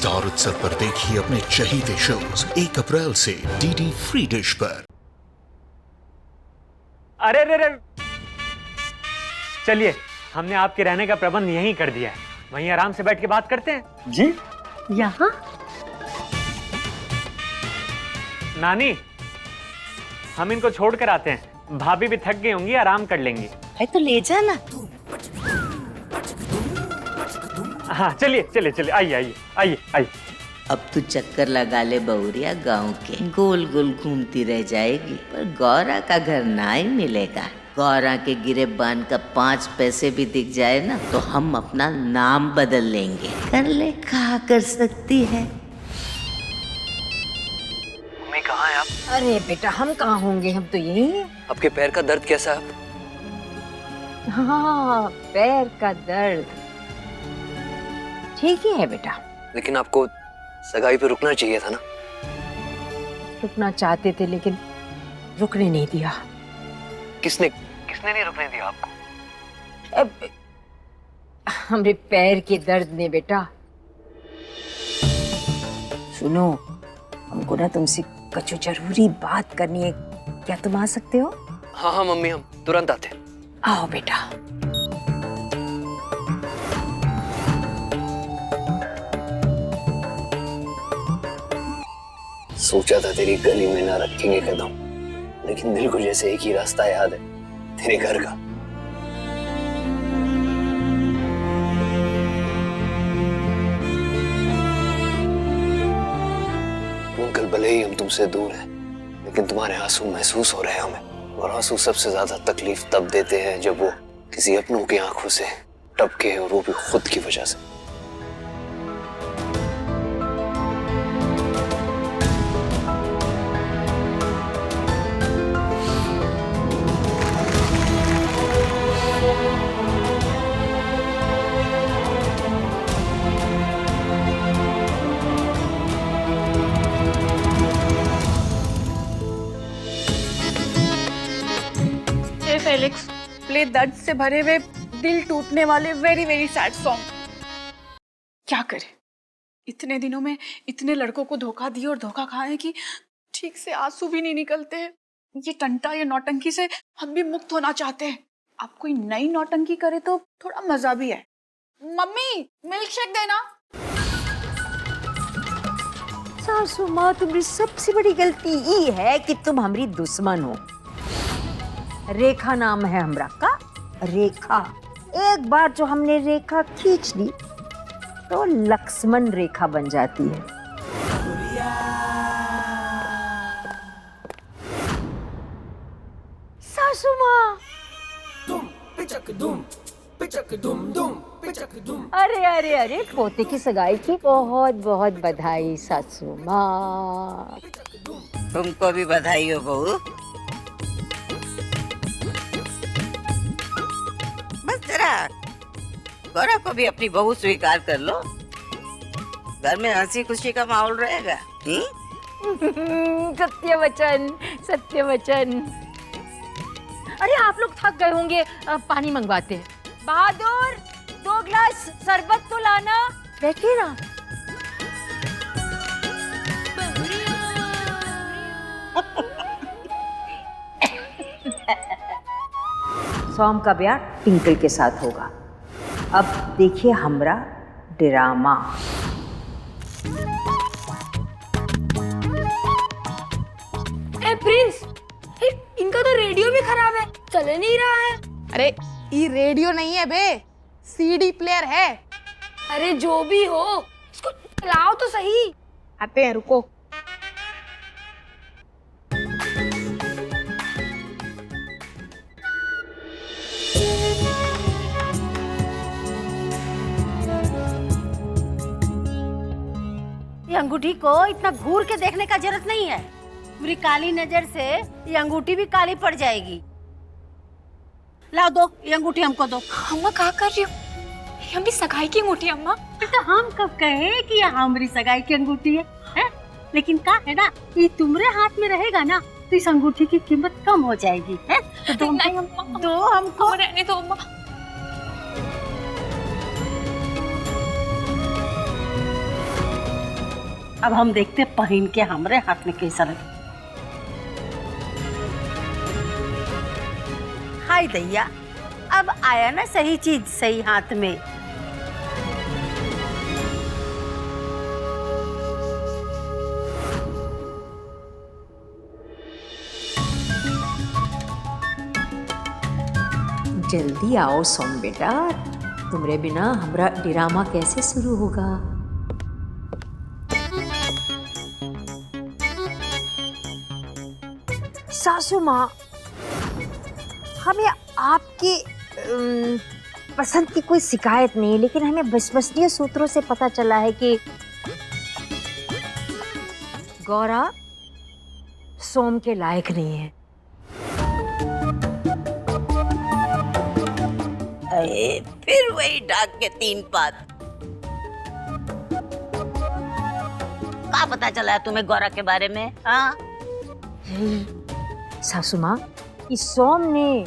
Star उत्सव पर देखिए अपने चहीते शोज 1 अप्रैल से डीडी फ्री डिश पर। अरे रे रे, चलिए हमने आपके रहने का प्रबंध यहीं कर दिया है, वहीं आराम से बैठ के बात करते हैं। जी यहाँ? नानी, हम इनको छोड़ कर आते हैं, भाभी भी थक गई होंगी, आराम कर लेंगी। भाई तो ले जाना। हाँ चलिए चलिए चलिए, आइए आइए आइए आइए। अब तू चक्कर लगा ले बहुरिया, गांव के गोल गोल घूमती रह जाएगी, पर गौरा का घर ना ही मिलेगा। गौरा के गिरे बान का 5 पैसे भी दिख जाए ना तो हम अपना नाम बदल लेंगे। कर ले, कहा कर सकती है। मम्मी कहाँ है आप? अरे बेटा हम कहाँ होंगे, हम तो यही हैं। आपके पैर का दर्द कैसा है? हाँ, पैर का दर्द ठीक ही है बेटा। लेकिन आपको सगाई पे रुकना चाहिए था ना। रुकना चाहते थे लेकिन रुकने नहीं दिया। किसने नहीं रुकने दिया आपको? अब हमरे पैर के दर्द ने बेटा। सुनो, हमको ना तुमसे कुछ जरूरी बात करनी है, क्या तुम आ सकते हो? हाँ हाँ मम्मी, हम तुरंत आते हैं। आओ बेटा। सोचा था तेरी गली में ना रखेंगे कदम, लेकिन दिल को जैसे एक ही रास्ता याद है, तेरे घर का। अंकल, भले ही हम तुमसे दूर हैं, लेकिन तुम्हारे आंसू महसूस हो रहे हैं हमें। और आंसू सबसे ज्यादा तकलीफ तब देते हैं जब वो किसी अपनों की आंखों से टपके, और वो भी खुद की वजह से। फेलिक्स, प्ले दर्द से भरे हुए दिल टूटने वाले वेरी वेरी सैड सॉन्ग। क्या करे, इतने दिनों में इतने लड़कों को धोखा दिए और धोखा खाए कि ठीक से आंसू भी नहीं निकलते हैं। ये टंटा, ये नौटंकी से हम भी मुक्त होना चाहते हैं। अब कोई नई नौटंकी करे तो थोड़ा मजा भी है। मम्मी, मिल्क शेक देना। सासू माँ, तुम्हारी सबसे बड़ी गलती ये है कि तुम हमारी दुश्मन हो। रेखा नाम है हमरा का, रेखा। एक बार जो हमने रेखा खींच ली तो लक्ष्मण रेखा बन जाती है। सासू माँ, अरे अरे अरे, पोते की सगाई की बहुत बहुत बधाई सासू माँ। तुमको भी बधाई हो बहू। बस जरा गौरा को भी अपनी बहू स्वीकार कर लो, घर में हंसी खुशी का माहौल रहेगा। सत्य वचन, सत्य वचन। अरे आप लोग थक गए होंगे, पानी मंगवाते हैं। बहादुर, 2 गिलास शरबत तो लाना। बैठिए ना। सोम का ब्याह टिंकल के साथ होगा। अब देखिए हमरा ड्रामा। प्रिंस, इनका तो रेडियो भी खराब है, चल नहीं रहा है। अरे ये रेडियो नहीं है बे, सीडी प्लेयर है। अरे जो भी हो, इसको चलाओ तो सही। आते हैं, रुको। ये अंगूठी को इतना घूर के देखने का जरूरत नहीं है। पूरी काली नजर से ये अंगूठी भी काली पड़ जाएगी। लाओ, दो ये अंगूठी हमको दो। अम्मा क्या कर रही हो? ये हमारी सगाई की अंगूठी अम्मा। तो हम कब कहे कि ये हमारी सगाई की अंगूठी है? लेकिन क्या है ना, ये तुम्हारे हाथ में रहेगा ना तो इस अंगूठी की कीमत कम हो जाएगी। है तो दो हमको। रहने दो अम्मा। अब हम देखते पहन के हमारे हाथ में कैसा लगे। हाय दैया, अब आया ना सही चीज सही हाथ में। जल्दी आओ सोम बेटा, तुमरे बिना हमरा ड्रामा कैसे शुरू होगा। सासू माँ, हमें आपकी पसंद की कोई शिकायत नहीं, लेकिन हमें विश्वसनीय सूत्रों से पता चला है कि गौरा सोम के लायक नहीं है। अरे फिर वही डाक के 3 पात। क्या पता चला है तुम्हें गौरा के बारे में? हाँ सासू माँ, इस सोम ने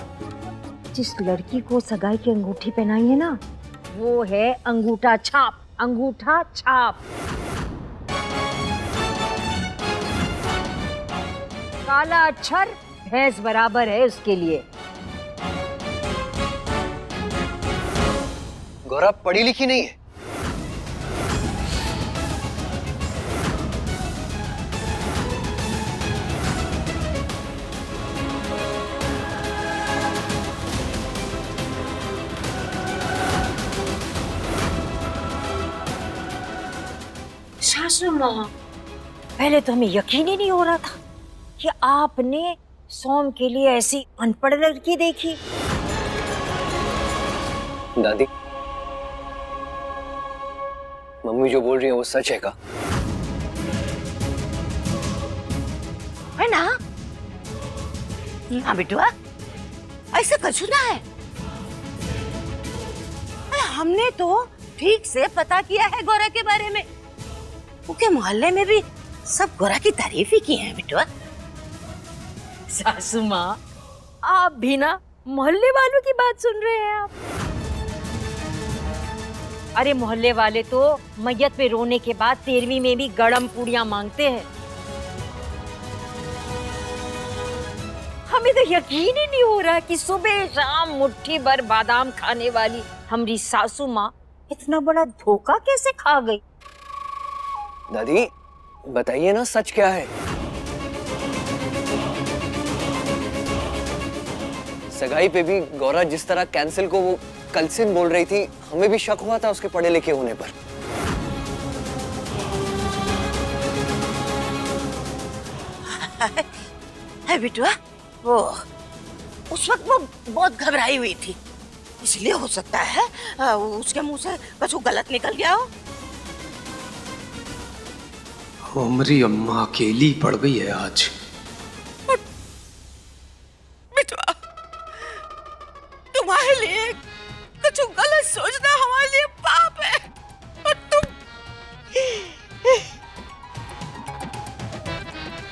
जिस लड़की को सगाई की अंगूठी पहनाई है ना, वो है अंगूठा छाप। अंगूठा छाप, काला अक्षर भैंस बराबर है उसके लिए। गौरा पढ़ी लिखी नहीं है। सासू माँ, पहले तो हमें यकीन ही नहीं हो रहा था कि आपने सोम के लिए ऐसी अनपढ़ लड़की देखी। दादी, मम्मी जो बोल रही है वो सच है का? है ना? हाँ बेटुआ, ऐसा कछु ना है। हमने तो ठीक से पता किया है गौरा के बारे में। उनके मोहल्ले में भी सब गौरा की तारीफ ही की है बेटुआ। सासू माँ, आप भी ना मोहल्ले वालों की बात सुन रहे हैं आप? अरे मोहल्ले वाले तो मैयत पे रोने के बाद 13वीं में भी गड़म पूड़ियां मांगते हैं। हमें तो यकीन ही नहीं हो रहा कि सुबह शाम मुट्ठी भर बादाम खाने वाली हमारी सासू माँ इतना बड़ा धोखा कैसे खा गई। दादी बताइए ना, सच क्या है? सगाई पे भी गौरा जिस तरह कैंसिल को वो कलसिन बोल रही थी, हमें भी शक हुआ था उसके पढ़े लिखे होने पर। है बेटुआ, वो उस वक्त वो बहुत घबराई हुई थी, इसलिए हो सकता है उसके मुंह से कुछ गलत निकल गया हो। हमारी अम्मा अकेली पड़ गई है आज। बेटुआ, तुम्हारे लिए कुछ गलत सोचना हमारे लिए पाप है, और तुम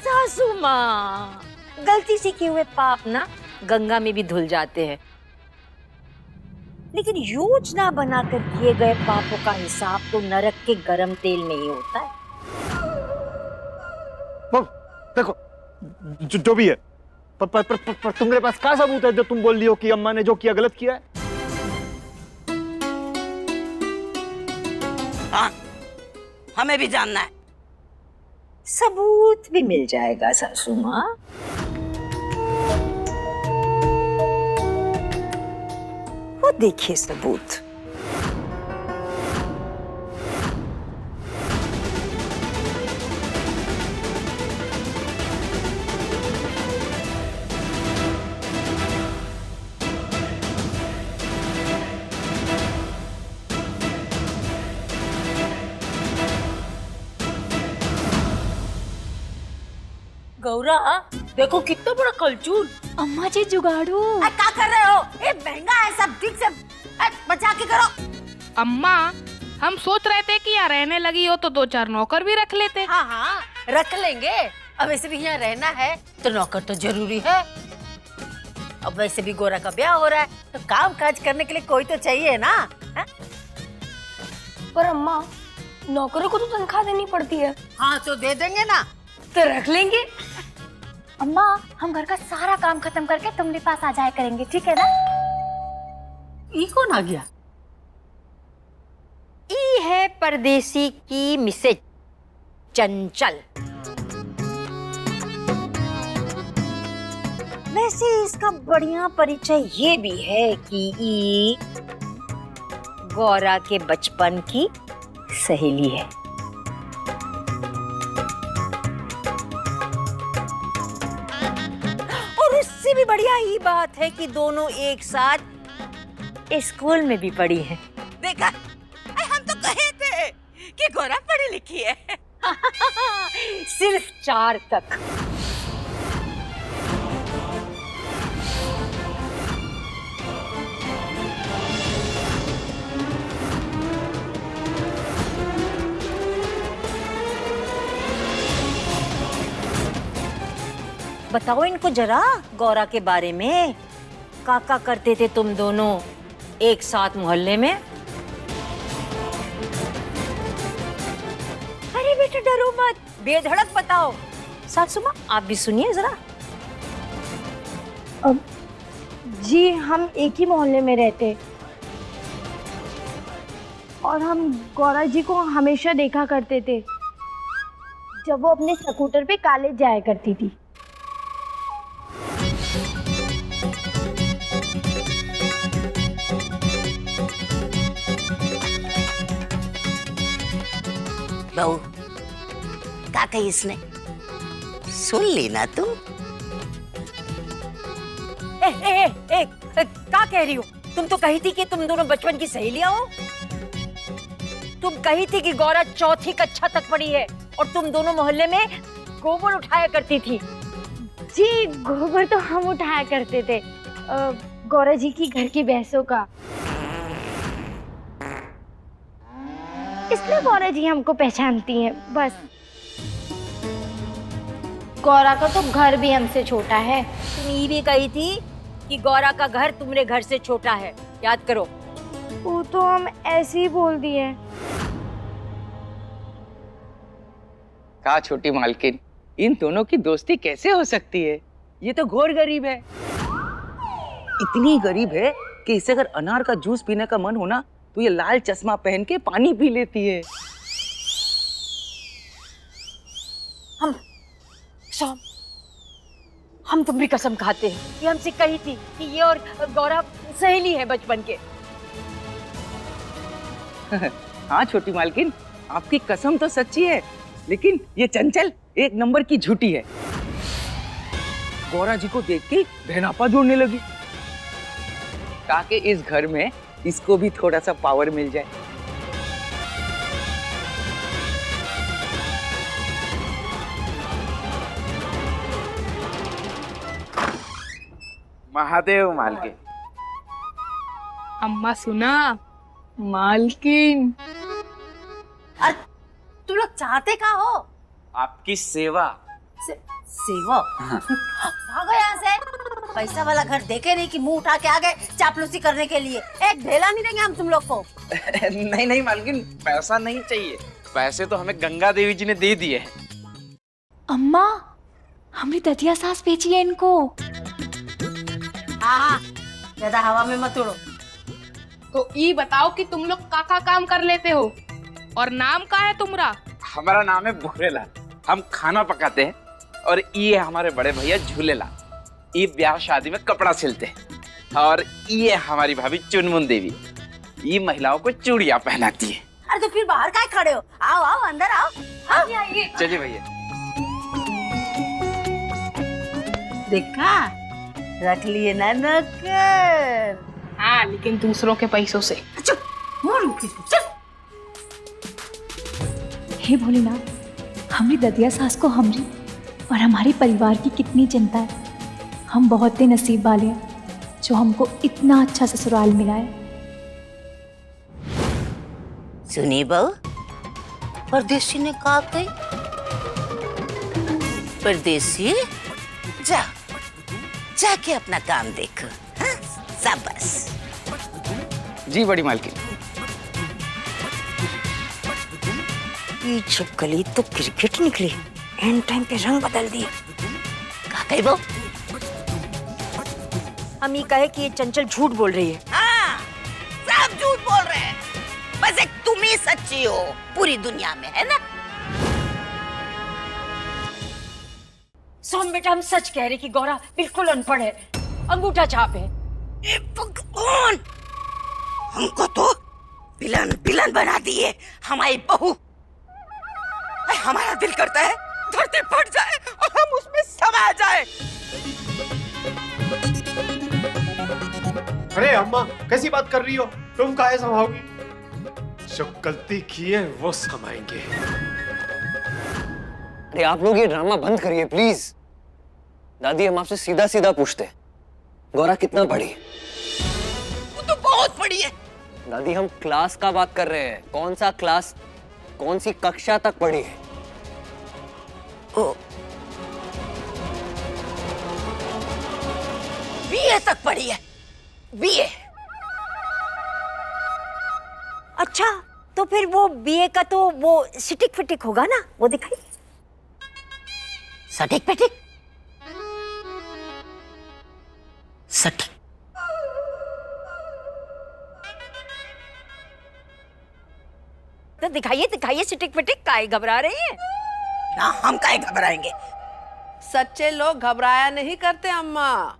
सासू माँ, गलती से किए हुए पाप ना गंगा में भी धुल जाते हैं, लेकिन योजना बनाकर किए गए पापों का हिसाब तो नरक के गरम तेल में ही होता है। देखो, जो भी है, पर तुम्हारे पास क्या सबूत है जो तुम बोल रही हो कि अम्मा ने जो किया गलत किया है? हाँ, हमें भी जानना है। सबूत भी मिल जाएगा सासू माँ। वो देखिए सबूत। गौरा, देखो कितना बड़ा कलचूल। अम्मा जी जुगाड़ू। क्या कर रहे हो? ये महंगा है सब, ठीक से बचा के करो। अम्मा, हम सोच रहे थे कि यहाँ रहने लगी हो तो 2-4 नौकर भी रख लेते। हाँ हाँ, रख लेंगे। अब वैसे भी यहाँ रहना है तो नौकर तो जरूरी है। अब वैसे भी गोरा का ब्याह हो रहा है तो काम काज करने के लिए कोई तो चाहिए ना। पर अम्मा, नौकरों को तो तनख्वाह देनी पड़ती है। हाँ तो दे देंगे ना। तो रख लेंगे। अम्मा हम घर का सारा काम खत्म करके तुम्हारे पास आ जाया करेंगे, ठीक है ना? ई कौन आ गया? ई है परदेसी की मिसेज चंचल। वैसे इसका बढ़िया परिचय ये भी है कि ई गौरा के बचपन की सहेली है। और उससे भी बढ़िया ये बात है कि दोनों एक साथ स्कूल में भी पढ़ी हैं। देखा, हम तो कहे थे कि गौरा पढ़ी लिखी है। सिर्फ 4 तक। बताओ इनको जरा गौरा के बारे में। काका करते थे तुम दोनों एक साथ मोहल्ले में? अरे बेटा डरो मत, बेधड़क बताओ। सासू माँ आप भी सुनिए जरा। जी हम एक ही मोहल्ले में रहते और हम गौरा जी को हमेशा देखा करते थे जब वो अपने स्कूटर पे कॉलेज जाया करती थी। बहू, क्या कही इसने? सुन ली ना तुम? क्या कह रही हो? तुम तो कही थी कि तुम दोनों बचपन की सहेलियां हो। तुम कही थी कि गौरा 4ठी कक्षा तक पढ़ी है और तुम दोनों मोहल्ले में गोबर उठाया करती थी। जी गोबर तो हम उठाया करते थे, गौरा जी की घर की भैंसों का। इसलिए गौरा जी हमको पहचानती हैं बस। गौरा का तो घर भी हमसे छोटा है। तुम ये भी कही थी कि गौरा का घर तुम्हारे घर से छोटा है, याद करो। वो तो हम ऐसे ही बोल दिए। कहा छोटी मालकिन, इन दोनों की दोस्ती कैसे हो सकती है? ये तो घोर गरीब है। इतनी गरीब है कि इसे अगर अनार का जूस पीने का मन हो ना तो ये लाल चश्मा पहन के पानी पी लेती है। हम तुम्हारी कसम खाते हैं। ये हमसे कही थी कि ये और गौरा सहेली है बचपन के। हाँ छोटी मालकिन, आपकी कसम तो सच्ची है, लेकिन ये चंचल 1 नंबर की झूठी है। गौरा जी को देख के बहनापा जोड़ने लगी ताकि इस घर में इसको भी थोड़ा सा पावर मिल जाए। महादेव मालकिन। अम्मा सुना? मालकिन, अरे तुम लोग चाहते क्या हो? आपकी सेवा। सेवा? भागो यहाँ से। पैसा वाला घर देखे नहीं कि मुंह उठा के आ गए चापलूसी करने के लिए। एक ढेला नहीं देंगे हम तुम लोग को। नहीं नहीं मालकिन, पैसा नहीं चाहिए। पैसे तो हमें गंगा देवी जी ने दे दिए हैं। अम्मा हमारी दतिया सास बेची है इनको। हाँ, ज्यादा हवा में मत उड़ो। तो ये बताओ कि तुम लोग का काम कर लेते हो और नाम का है तुम्हारा? हमारा नाम है भूरेला। हम खाना पकाते हैं और ये हमारे बड़े भैया झूलेला। ये ब्याह शादी में कपड़ा सिलते हैं और ये हमारी भाभी चुनमुन देवी, ये महिलाओं को चूड़ियां पहनाती है। अरे तो फिर बाहर काहे खड़े हो? आओ आओ अंदर आओ। चलिए भैया। देखा, रख लिए ना नौकर। हाँ, लेकिन दूसरों के पैसों से। चुप, मुंह रुकी, चुप। हे भोलेनाथ, हमारी दतिया सास को हमरी और हमारे परिवार की कितनी चिंता है। हम बहुत ही नसीब वाले हैं जो हमको इतना अच्छा ससुराल मिला है। सुनी बहू, परदेसी ने कहा कही? परदेसी जा, जाके अपना काम देखो। हाँ? शाबाश। जी बड़ी मालकिन। ये छिपकली तो क्रिकेट निकली, एंड टाइम पे रंग बदल दिए। का कही वो? हम ये कहे कि ये चंचल झूठ बोल रही है। हाँ, सब झूठ बोल रहे हैं, बस एक तुम ही सच्ची हो पूरी दुनिया में, है ना? सोम बेटा, हम सच कह रहे कि गौरा बिल्कुल अनपढ़ है, अंगूठा छाप है। भगवान, हमको तो विलन बना दिए हमारी बहू। हमारा दिल करता है धरती फट जाए और हम उसमें समा जाए। अरे अम्मा, कैसी बात कर रही हो? तुम काहे समाओगी? जो गलती की है वो समाएंगे। अरे आप लोग ये ड्रामा बंद करिए प्लीज। दादी, हम आपसे सीधा सीधा पूछते हैं, गौरा कितना पढ़ी? वो तो बहुत पढ़ी है। दादी, हम क्लास का बात कर रहे हैं। कौन सा क्लास, कौन सी कक्षा तक पढ़ी है? बीए तक पढ़ी है, बीए। अच्छा, तो फिर वो बीए का तो वो सिटिक फिटिक होगा ना, वो दिखाई। सटिक पिटिक, सटिक। तो दिखाइए दिखाइए, सिटिक फिटिक, काहे घबरा रही है? ना, हम काहे घबराएंगे? सच्चे लोग घबराया नहीं करते अम्मा।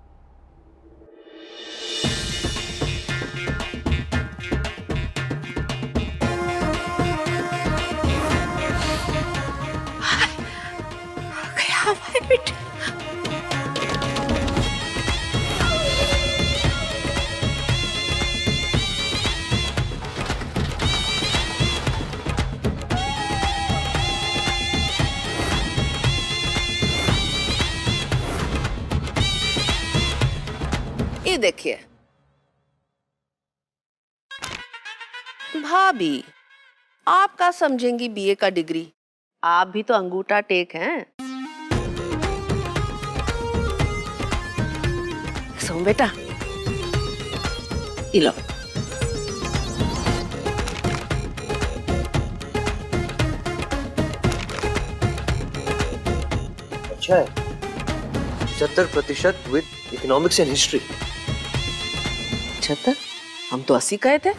गया हमारे बेटे। ये देखिए भाभी, आप क्या समझेंगी बीए का डिग्री? आप भी तो अंगूठा टेक हैं। सोम बेटा, ये लो। अच्छा है, 70% विद इकोनॉमिक्स एंड हिस्ट्री। 75? हम तो 80 कहे थे।